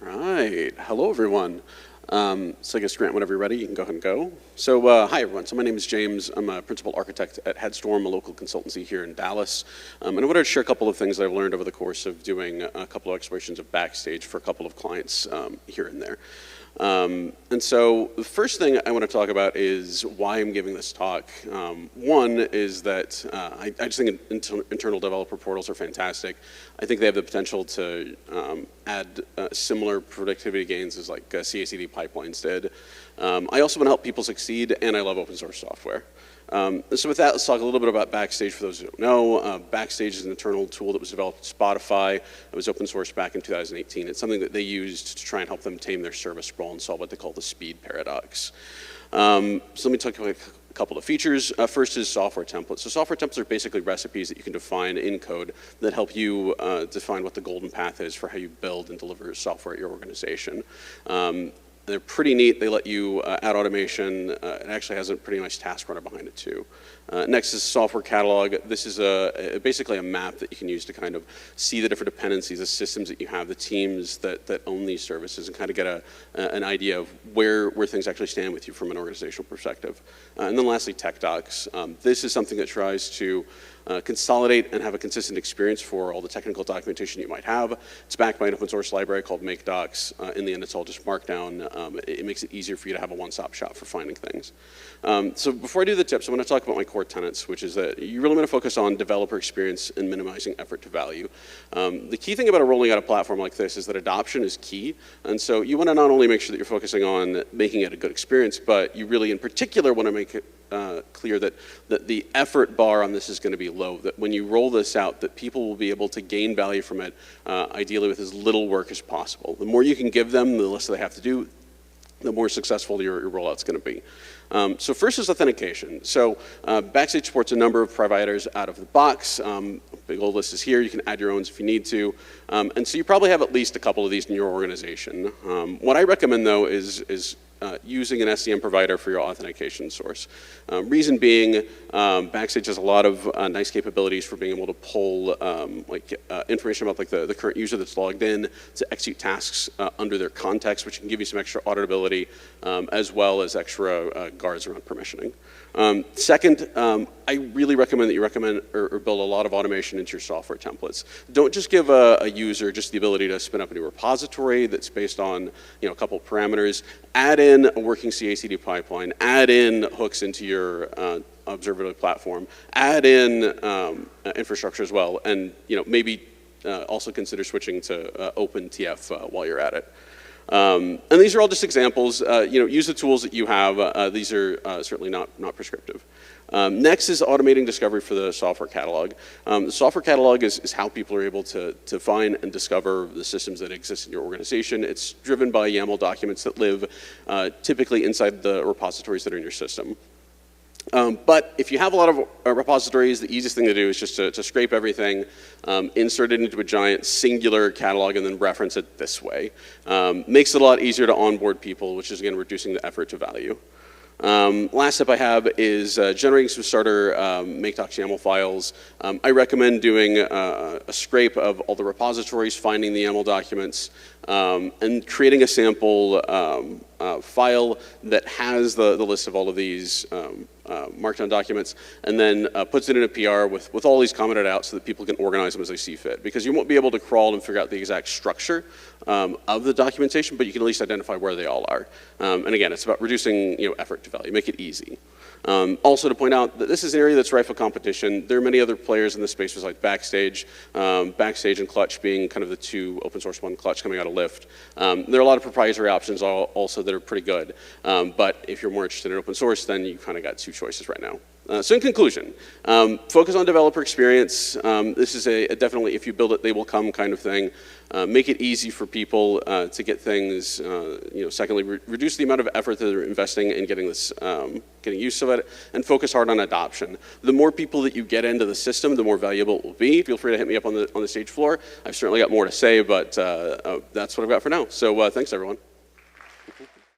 Right. Hello, everyone. So I guess, Grant, whenever you're ready, you can go ahead and go. So hi, everyone. So my name is James. I'm a principal architect at Headstorm, a local consultancy here in Dallas. And I wanted to share a couple of things that I've learned over the course of doing a couple of explorations of Backstage for a couple of clients here and there. And so the first thing I want to talk about is why I'm giving this talk. One is that I just think internal developer portals are fantastic. I think they have the potential to add similar productivity gains as like CI/CD pipelines did. I also want to help people succeed, and I love open source software. So with that, let's talk a little bit about Backstage for those who don't know. Backstage is an internal tool that was developed at Spotify. It was open source back in 2018. It's something that they used to try and help them tame their service sprawl and solve what they call the speed paradox. So let me talk about a couple of features. First is software templates. So software templates are basically recipes that you can define in code that help you define what the golden path is for how you build and deliver software at your organization. They're pretty neat. They let you add automation. It actually has a pretty nice task runner behind it too. Next is software catalog. This is basically a map that you can use to kind of see the different dependencies, the systems that you have, the teams that own these services, and kind of get an idea of where things actually stand with you from an organizational perspective. And then lastly, tech docs. This is something that tries to consolidate and have a consistent experience for all the technical documentation you might have. It's backed by an open source library called MakeDocs. In the end, it's all just Markdown. It makes it easier for you to have a one-stop shop for finding things. So before I do the tips, I want to talk about my core tenets, which is that you really want to focus on developer experience and minimizing effort to value. The key thing about rolling out a platform like this is that adoption is key. And so you want to not only make sure that you're focusing on making it a good experience, but you really in particular want to make it clear that the effort bar on this is going to be low, that when you roll this out, that people will be able to gain value from it, ideally with as little work as possible. The more you can give them, the less they have to do, the more successful your rollout's going to be. So first is authentication. So Backstage supports a number of providers out of the box. Big old list is here. You can add your own if you need to. And so you probably have at least a couple of these in your organization. What I recommend, though, is using an SCM provider for your authentication source. Reason being, Backstage has a lot of nice capabilities for being able to pull information about the current user that's logged in to execute tasks under their context, which can give you some extra auditability as well as extra guards around permissioning. Second, I really recommend that you build a lot of automation into your software templates. Don't just give a user just the ability to spin up a new repository that's based on a couple of parameters. Add in a working CI/CD pipeline. Add in hooks into your observability platform. Add in infrastructure as well, and maybe also consider switching to OpenTF while you're at it. And these are all just examples. Use the tools that you have. These are certainly not prescriptive. Next is automating discovery for the software catalog. The software catalog is how people are able to find and discover the systems that exist in your organization. It's driven by YAML documents that live typically inside the repositories that are in your system. But if you have a lot of repositories, the easiest thing to do is just to scrape everything, insert it into a giant singular catalog, and then reference it this way. Makes it a lot easier to onboard people, which is, again, reducing the effort to value. Last step I have is generating some starter MakeDocs YAML files. I recommend doing a scrape of all the repositories, finding the YAML documents, and creating a sample file that has the list of all of these markdown documents, and then puts it in a PR with all these commented out so that people can organize them as they see fit. Because you won't be able to crawl and figure out the exact structure of the documentation, but you can at least identify where they all are. And again, it's about reducing effort to value, make it easy. Also to point out that this is an area that's rife with competition. There are many other players in this space besides Backstage. Backstage and Clutch being kind of the two open source, one Clutch coming out of Lyft. There are a lot of proprietary options also that are pretty good. But if you're more interested in open source, then you kind of got two choices right now. So in conclusion, focus on developer experience. This is definitely, if you build it, they will come kind of thing. Make it easy for people to get things. Secondly, reduce the amount of effort that they're investing in getting use of it, and focus hard on adoption. The more people that you get into the system, the more valuable it will be. Feel free to hit me up on the stage floor. I've certainly got more to say, but that's what I've got for now. So thanks, everyone.